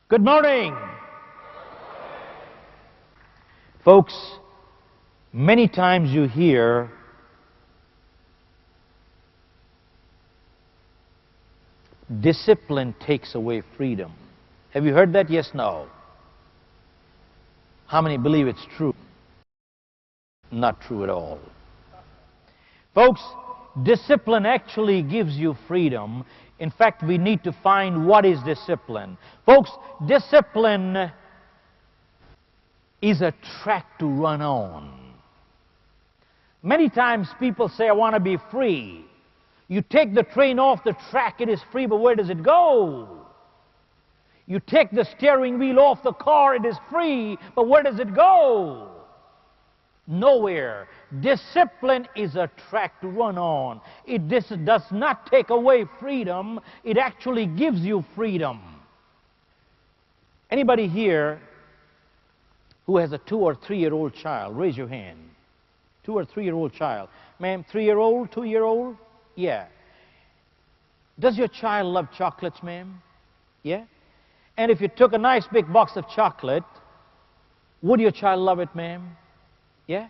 Good morning. Folks, many times you hear discipline takes away freedom. Have you heard that? Yes, no. How many believe it's true? Not true at all. Folks, discipline actually gives you freedom. In fact, we need to find what is discipline. Folks, discipline is a track to run on. Many times people say, I want to be free. You take the train off the track, it is free, but where does it go? You take the steering wheel off the car, it is free, but where does it go? Nowhere. Discipline is a track to run on. This does not take away freedom. It actually gives you freedom. Anybody here who has a 2- or 3-year-old child? Raise your hand. 2- or 3-year-old child. Ma'am, 3-year-old, 2-year-old? Yeah. Does your child love chocolates, ma'am? Yeah? And if you took a nice big box of chocolate, would your child love it, ma'am? Yeah?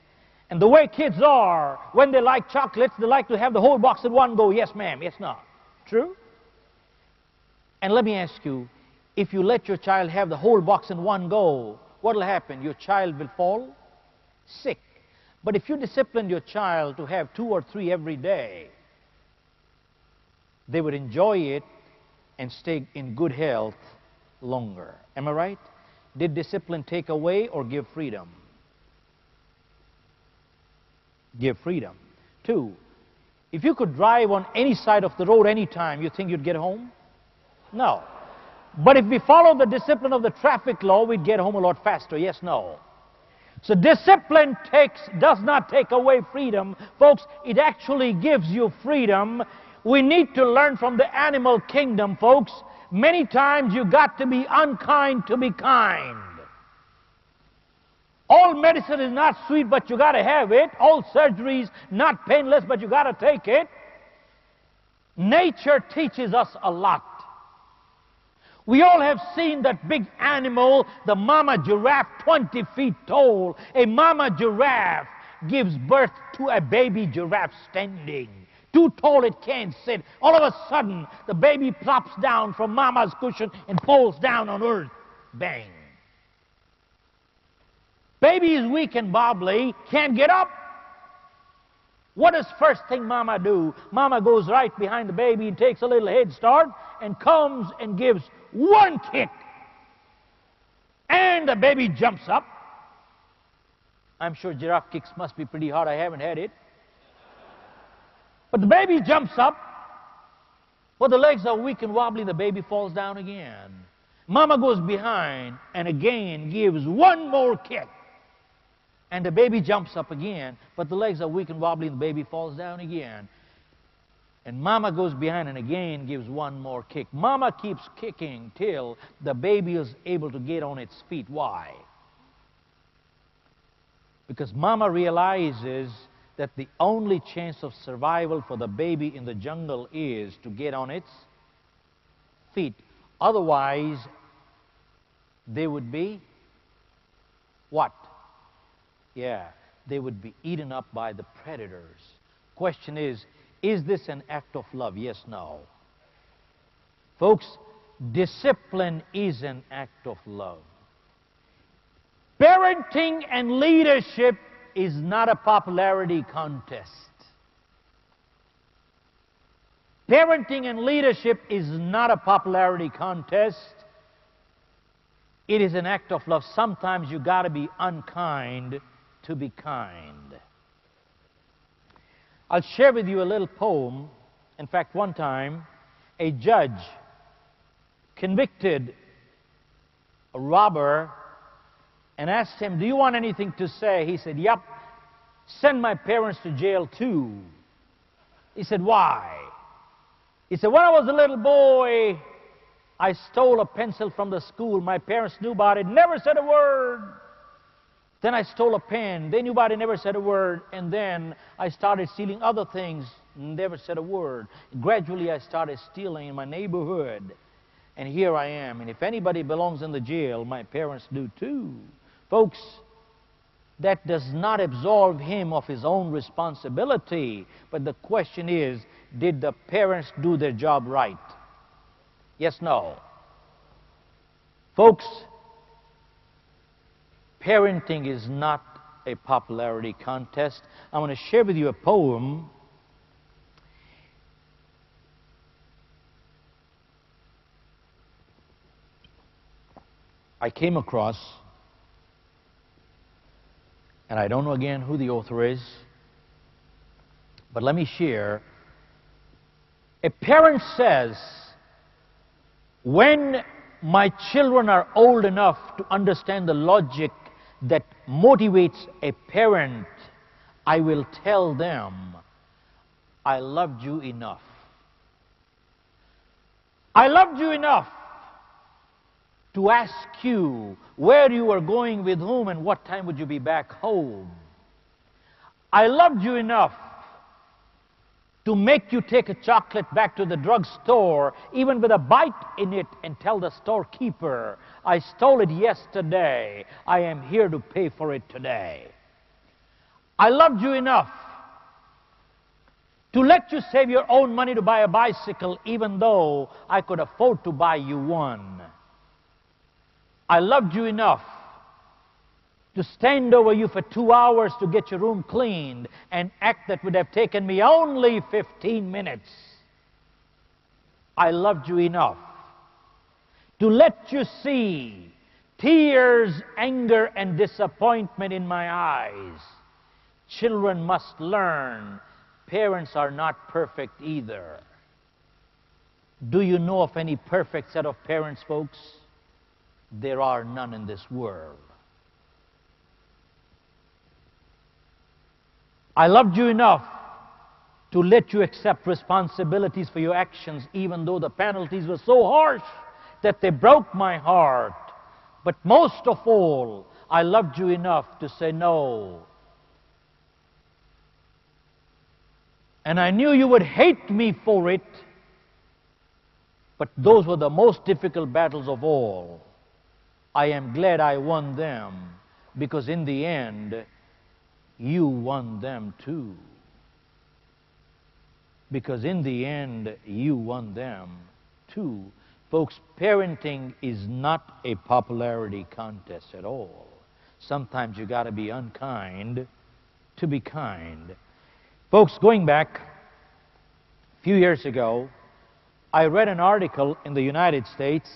And the way kids are, when they like chocolates, they like to have the whole box in one go. Yes, ma'am. Yes, no. True? And let me ask you, if you let your child have the whole box in one go, what will happen? Your child will fall sick. But if you discipline your child to have 2 or 3 every day, they would enjoy it and stay in good health longer. Am I right? Did discipline take away or give freedom? Give freedom. 2, if you could drive on any side of the road anytime, you think you'd get home? No. But if we follow the discipline of the traffic law, we'd get home a lot faster. Yes, no. So discipline does not take away freedom. Folks, it actually gives you freedom. We need to learn from the animal kingdom, folks. Many times you got to be unkind to be kind. All medicine is not sweet, but you got to have it. All surgery is not painless, but you got to take it. Nature teaches us a lot. We all have seen that big animal, the mama giraffe, 20 feet tall. A mama giraffe gives birth to a baby giraffe standing. Too tall it can't sit. All of a sudden, the baby plops down from mama's cushion and falls down on earth. Bang. Baby is weak and wobbly, can't get up. What does first thing mama do? Mama goes right behind the baby and takes a little head start and comes and gives one kick. And the baby jumps up. I'm sure giraffe kicks must be pretty hard. I haven't had it. But the baby jumps up. Well, the legs are weak and wobbly. The baby falls down again. Mama goes behind and again gives one more kick. And the baby jumps up again, but the legs are weak and wobbly and the baby falls down again. And mama goes behind and again gives one more kick. Mama keeps kicking till the baby is able to get on its feet. Why? Because mama realizes that the only chance of survival for the baby in the jungle is to get on its feet. Otherwise, they would be what? Yeah, they would be eaten up by the predators. Question is this an act of love? Yes, no. Folks, discipline is an act of love. Parenting and leadership is not a popularity contest. Parenting and leadership is not a popularity contest. It is an act of love. Sometimes you got to be unkind to be kind. I'll share with you a little poem. In fact, one time, a judge convicted a robber and asked him, do you want anything to say? He said, yep, send my parents to jail too. He said, why? He said, when I was a little boy, I stole a pencil from the school. My parents knew about it, never said a word. Then I stole a pen. They knew about it, never said a word. And then I started stealing other things, never said a word. Gradually, I started stealing in my neighborhood. And here I am. And if anybody belongs in the jail, my parents do too. Folks, that does not absolve him of his own responsibility. But the question is, did the parents do their job right? Yes, no. Folks, parenting is not a popularity contest. I want to share with you a poem I came across, and I don't know again who the author is, but let me share. A parent says, when my children are old enough to understand the logic that motivates a parent, I will tell them, I loved you enough. I loved you enough to ask you where you were going, with whom, and what time would you be back home. I loved you enough to make you take a chocolate back to the drugstore, even with a bite in it, and tell the storekeeper, I stole it yesterday. I am here to pay for it today. I loved you enough to let you save your own money to buy a bicycle, even though I could afford to buy you one. I loved you enough to stand over you for 2 hours to get your room cleaned, an act that would have taken me only 15 minutes. I loved you enough to let you see tears, anger, and disappointment in my eyes. Children must learn parents are not perfect either. Do you know of any perfect set of parents, folks? There are none in this world. I loved you enough to let you accept responsibilities for your actions, even though the penalties were so harsh that they broke my heart. But most of all, I loved you enough to say no. And I knew you would hate me for it, but those were the most difficult battles of all. I am glad I won them, because in the end, you won them too. Because in the end, you won them too. Folks, parenting is not a popularity contest at all. Sometimes you got to be unkind to be kind. Folks, going back a few years ago, I read an article in the United States,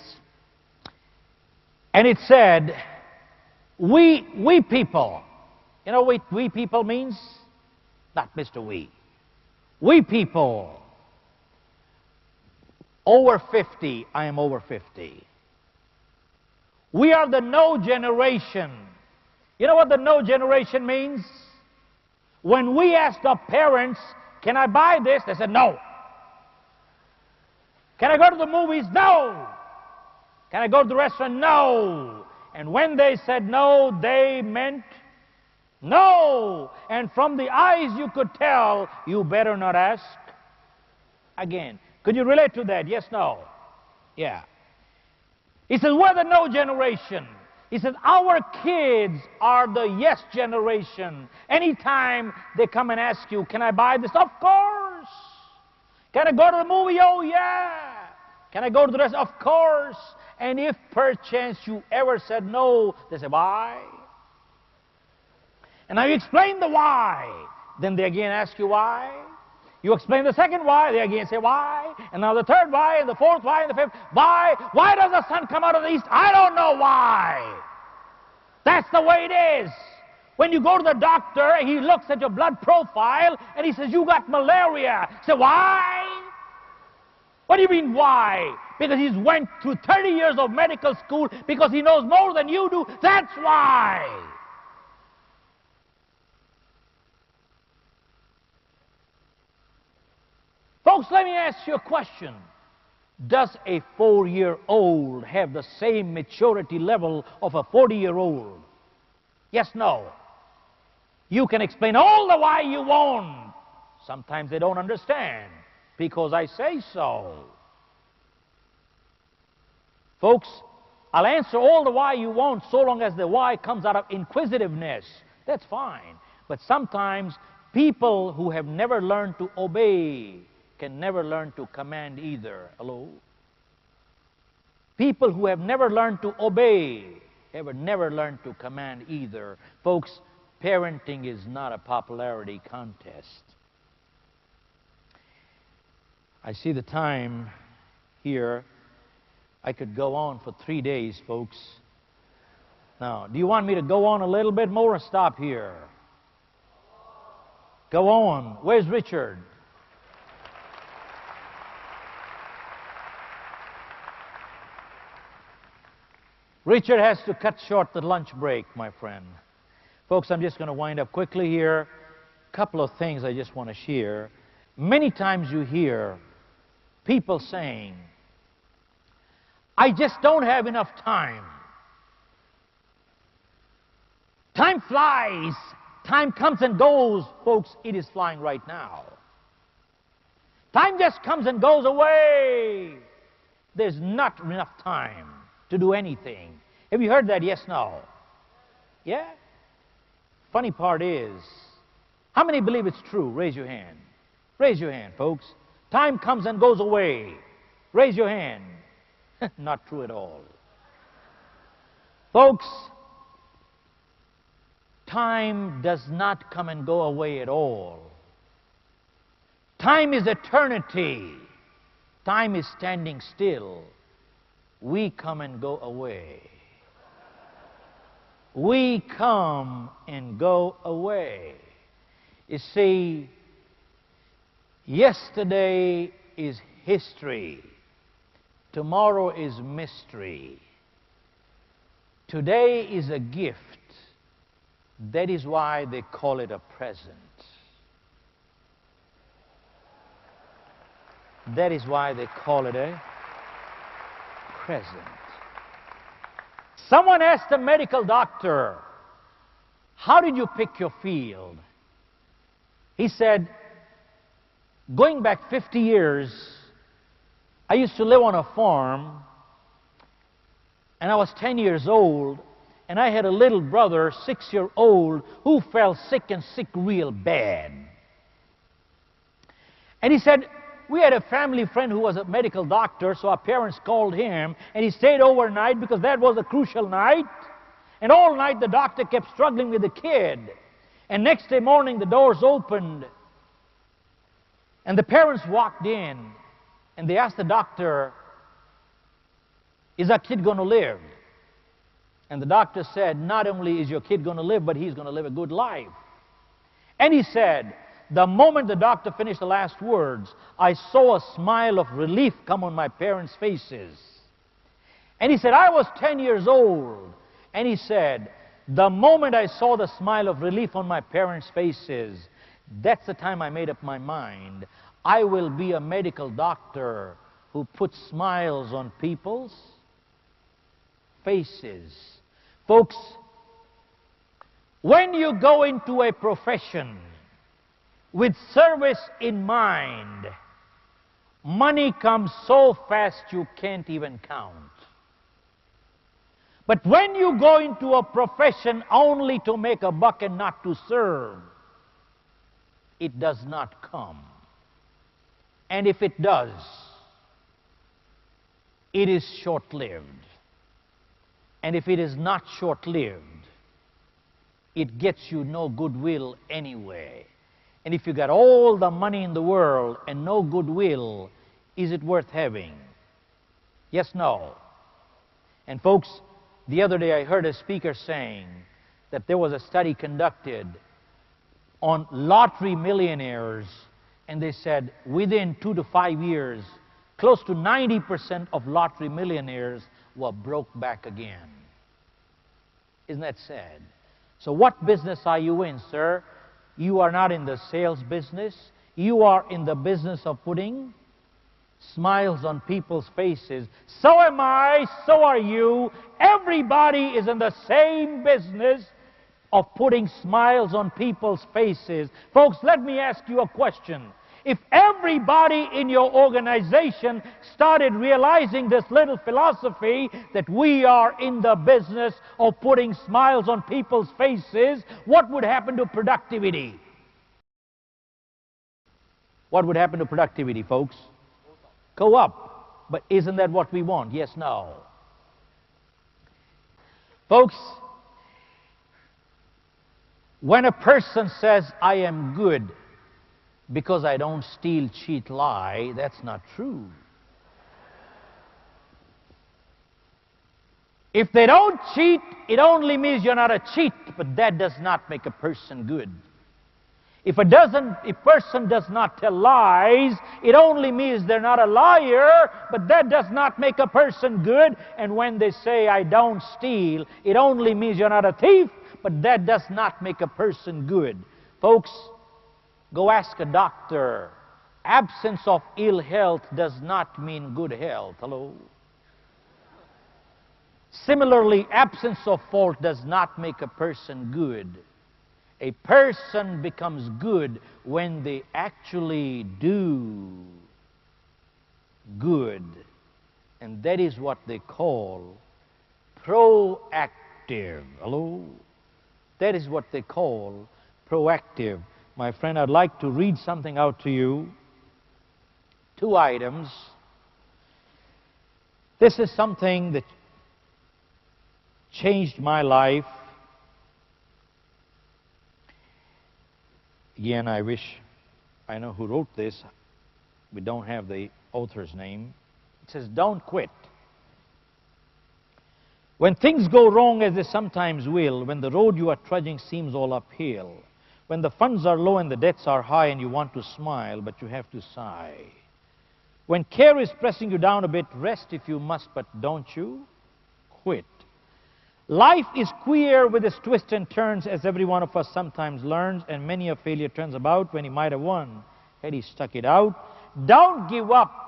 and it said, we people, you know what we people means? Not Mr. We. We people, over 50, I am over 50. We are the no generation. You know what the no generation means? When we asked our parents, can I buy this? They said no. Can I go to the movies? No. Can I go to the restaurant? No. And when they said no, they meant no. And from the eyes you could tell, you better not ask again. Could you relate to that? Yes, no? Yeah. He says, we're the no generation. He says, our kids are the yes generation. Anytime they come and ask you, can I buy this? Of course. Can I go to the movie? Oh, yeah. Can I go to the rest? Of course. And if perchance you ever said no, they say, why? And now you explain the why. Then they again ask you why. You explain the second why, they again say why. And now the third why, and the fourth why, and the fifth why. Why does the sun come out of the east? I don't know why. That's the way it is. When you go to the doctor, he looks at your blood profile, and he says, you got malaria. You say, why? What do you mean, why? Because he's went through 30 years of medical school, because he knows more than you do. That's why. Folks, let me ask you a question. Does a 4-year-old have the same maturity level of a 40-year-old? Yes, no. You can explain all the why you want. Sometimes they don't understand, because I say so. Folks, I'll answer all the why you want so long as the why comes out of inquisitiveness. That's fine. But sometimes people who have never learned to obey can never learn to command either. Hello? People who have never learned to obey have never learned to command either. Folks, parenting is not a popularity contest. I see the time here. I could go on for 3 days, folks. Now, do you want me to go on a little bit more or stop here? Go on. Where's Richard? Richard has to cut short the lunch break, my friend. Folks, I'm just going to wind up quickly here. A couple of things I just want to share. Many times you hear people saying, I just don't have enough time. Time flies. Time comes and goes. Folks, it is flying right now. Time just comes and goes away. There's not enough time to do anything. Have you heard that? Yes, no? Yeah? Funny part is, how many believe it's true? Raise your hand. Raise your hand, folks. Time comes and goes away. Raise your hand. Not true at all. Folks, time does not come and go away at all. Time is eternity. Time is standing still. We come and go away. We come and go away. You see, yesterday is history. Tomorrow is mystery. Today is a gift. That is why they call it a present. That is why they call it a present. Someone asked a medical doctor, how did you pick your field? He said, going back 50 years, I used to live on a farm, and I was 10 years old, and I had a little brother, 6-year-old, who fell sick and sick real bad. And he said, we had a family friend who was a medical doctor, so our parents called him, and he stayed overnight because that was a crucial night. And all night the doctor kept struggling with the kid. And next day morning the doors opened, and the parents walked in, and they asked the doctor, is our kid going to live? And the doctor said, not only is your kid going to live, but he's going to live a good life. And he said, the moment the doctor finished the last words, I saw a smile of relief come on my parents' faces. And he said, I was 10 years old. And he said, the moment I saw the smile of relief on my parents' faces, that's the time I made up my mind. I will be a medical doctor who puts smiles on people's faces. Folks, when you go into a profession with service in mind, money comes so fast you can't even count. But when you go into a profession only to make a buck and not to serve, it does not come. And if it does, it is short-lived. And if it is not short-lived, it gets you no goodwill anyway. And if you got all the money in the world and no goodwill, is it worth having? Yes, no. And folks, the other day I heard a speaker saying that there was a study conducted on lottery millionaires, and they said within 2 to 5 years, close to 90% of lottery millionaires were broke back again. Isn't that sad? So what business are you in, sir? You are not in the sales business. You are in the business of putting smiles on people's faces. So am I, so are you. Everybody is in the same business of putting smiles on people's faces. Folks, let me ask you a question. If everybody in your organization started realizing this little philosophy that we are in the business of putting smiles on people's faces, what would happen to productivity? What would happen to productivity, folks? Go up. But isn't that what we want? Yes, no. Folks, when a person says, I am good because I don't steal, cheat, lie, that's not true. If they don't cheat, it only means you're not a cheat, but that does not make a person good. If a person does not tell lies, it only means they're not a liar, but that does not make a person good. And when they say, I don't steal, it only means you're not a thief, but that does not make a person good. Folks, go ask a doctor. Absence of ill health does not mean good health. Hello? Similarly, absence of fault does not make a person good. A person becomes good when they actually do good. And that is what they call proactive. Hello? That is what they call proactive. My friend, I'd like to read something out to you. 2 items. This is something that changed my life. Again, I wish I know who wrote this. We don't have the author's name. It says, don't quit. When things go wrong, as they sometimes will, when the road you are trudging seems all uphill, when the funds are low and the debts are high and you want to smile, but you have to sigh. When care is pressing you down a bit, rest if you must, but don't you quit. Life is queer with its twists and turns, as every one of us sometimes learns, and many a failure turns about when he might have won had he stuck it out. Don't give up.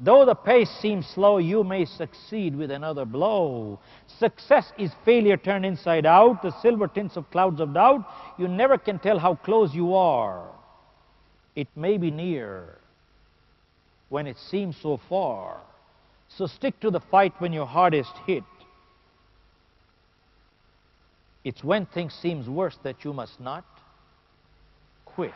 Though the pace seems slow, you may succeed with another blow. Success is failure turned inside out, the silver tints of clouds of doubt. You never can tell how close you are. It may be near when it seems so far. So stick to the fight when you're hardest hit. It's when things seem worse that you must not quit.